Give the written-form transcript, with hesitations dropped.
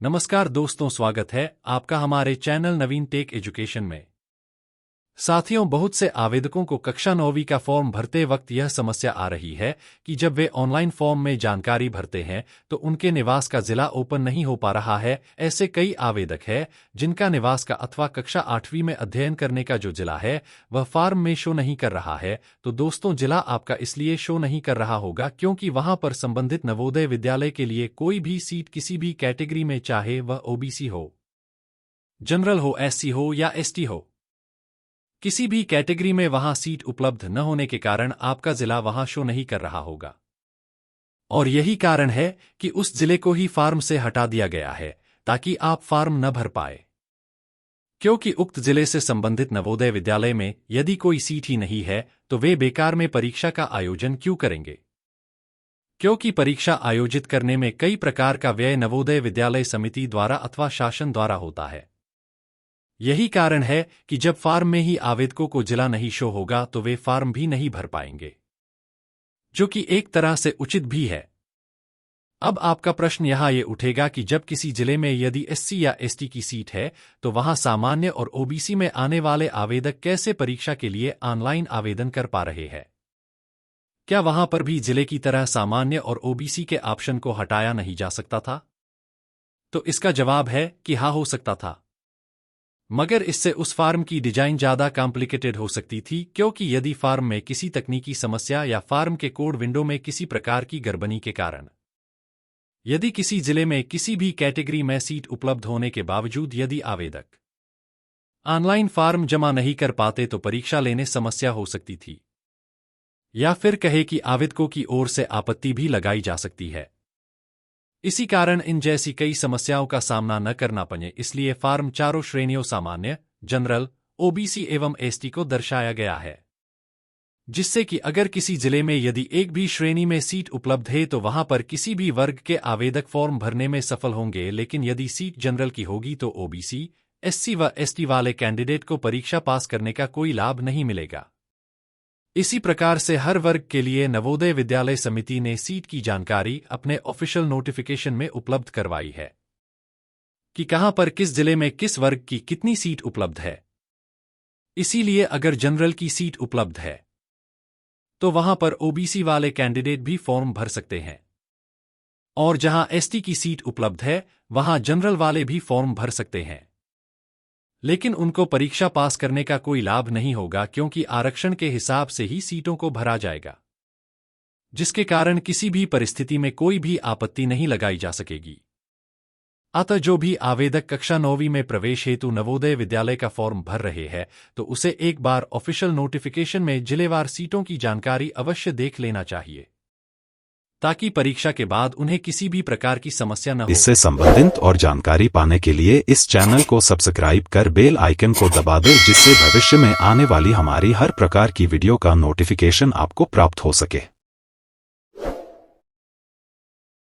नमस्कार दोस्तों, स्वागत है आपका हमारे चैनल नवीन टेक एजुकेशन में। साथियों, बहुत से आवेदकों को कक्षा 9वीं का फॉर्म भरते वक्त यह समस्या आ रही है कि जब वे ऑनलाइन फॉर्म में जानकारी भरते हैं तो उनके निवास का जिला ओपन नहीं हो पा रहा है। ऐसे कई आवेदक हैं जिनका निवास का अथवा कक्षा 8वीं में अध्ययन करने का जो जिला है वह फॉर्म में शो नहीं कर रहा है। तो दोस्तों, जिला आपका इसलिए शो नहीं कर रहा होगा क्योंकि वहां पर संबंधित नवोदय विद्यालय के लिए कोई भी सीट किसी भी कैटेगरी में, चाहे वह ओबीसी हो, जनरल हो, एससी हो या एसटी हो, किसी भी कैटेगरी में वहां सीट उपलब्ध न होने के कारण आपका जिला वहां शो नहीं कर रहा होगा। और यही कारण है कि उस जिले को ही फॉर्म से हटा दिया गया है ताकि आप फॉर्म न भर पाए, क्योंकि उक्त जिले से संबंधित नवोदय विद्यालय में यदि कोई सीट ही नहीं है तो वे बेकार में परीक्षा का आयोजन क्यों करेंगे, क्योंकि परीक्षा आयोजित करने में कई प्रकार का व्यय नवोदय विद्यालय समिति द्वारा अथवा शासन द्वारा होता है। यही कारण है कि जब फॉर्म में ही आवेदकों को जिला नहीं शो होगा तो वे फॉर्म भी नहीं भर पाएंगे, जो कि एक तरह से उचित भी है। अब आपका प्रश्न यहां ये उठेगा कि जब किसी जिले में यदि एससी या एसटी की सीट है तो वहां सामान्य और ओबीसी में आने वाले आवेदक कैसे परीक्षा के लिए ऑनलाइन आवेदन कर पा रहे हैं? क्या वहां पर भी जिले की तरह सामान्य और ओबीसी के ऑप्शन को हटाया नहीं जा सकता था? तो इसका जवाब है कि हाँ, हो सकता था, मगर इससे उस फॉर्म की डिजाइन ज्यादा कॉम्प्लिकेटेड हो सकती थी, क्योंकि यदि फॉर्म में किसी तकनीकी समस्या या फॉर्म के कोड विंडो में किसी प्रकार की गड़बड़ी के कारण यदि किसी जिले में किसी भी कैटेगरी में सीट उपलब्ध होने के बावजूद यदि आवेदक ऑनलाइन फॉर्म जमा नहीं कर पाते तो परीक्षा लेने समस्या हो सकती थी, या फिर कहे कि आवेदकों की ओर से आपत्ति भी लगाई जा सकती है। इसी कारण इन जैसी कई समस्याओं का सामना न करना पड़े, इसलिए फॉर्म चारों श्रेणियों सामान्य, जनरल, ओबीसी एवं एसटी को दर्शाया गया है, जिससे कि अगर किसी जिले में यदि एक भी श्रेणी में सीट उपलब्ध है तो वहां पर किसी भी वर्ग के आवेदक फॉर्म भरने में सफल होंगे, लेकिन यदि सीट जनरल की होगी तो ओबीसी, एससी व एसटी वाले कैंडिडेट को परीक्षा पास करने का कोई लाभ नहीं मिलेगा। इसी प्रकार से हर वर्ग के लिए नवोदय विद्यालय समिति ने सीट की जानकारी अपने ऑफिशियल नोटिफिकेशन में उपलब्ध करवाई है कि कहां पर किस जिले में किस वर्ग की कितनी सीट उपलब्ध है। इसीलिए अगर जनरल की सीट उपलब्ध है तो वहां पर ओबीसी वाले कैंडिडेट भी फॉर्म भर सकते हैं, और जहां एसटी की सीट उपलब्ध है वहां जनरल वाले भी फॉर्म भर सकते हैं, लेकिन उनको परीक्षा पास करने का कोई लाभ नहीं होगा क्योंकि आरक्षण के हिसाब से ही सीटों को भरा जाएगा, जिसके कारण किसी भी परिस्थिति में कोई भी आपत्ति नहीं लगाई जा सकेगी। अतः जो भी आवेदक कक्षा 9वीं में प्रवेश हेतु नवोदय विद्यालय का फॉर्म भर रहे हैं तो उसे एक बार ऑफिशियल नोटिफिकेशन में जिलेवार सीटों की जानकारी अवश्य देख लेना चाहिए, ताकि परीक्षा के बाद उन्हें किसी भी प्रकार की समस्या न हो। इससे संबंधित और जानकारी पाने के लिए इस चैनल को सब्सक्राइब कर बेल आइकन को दबा दो, जिससे भविष्य में आने वाली हमारी हर प्रकार की वीडियो का नोटिफिकेशन आपको प्राप्त हो सके।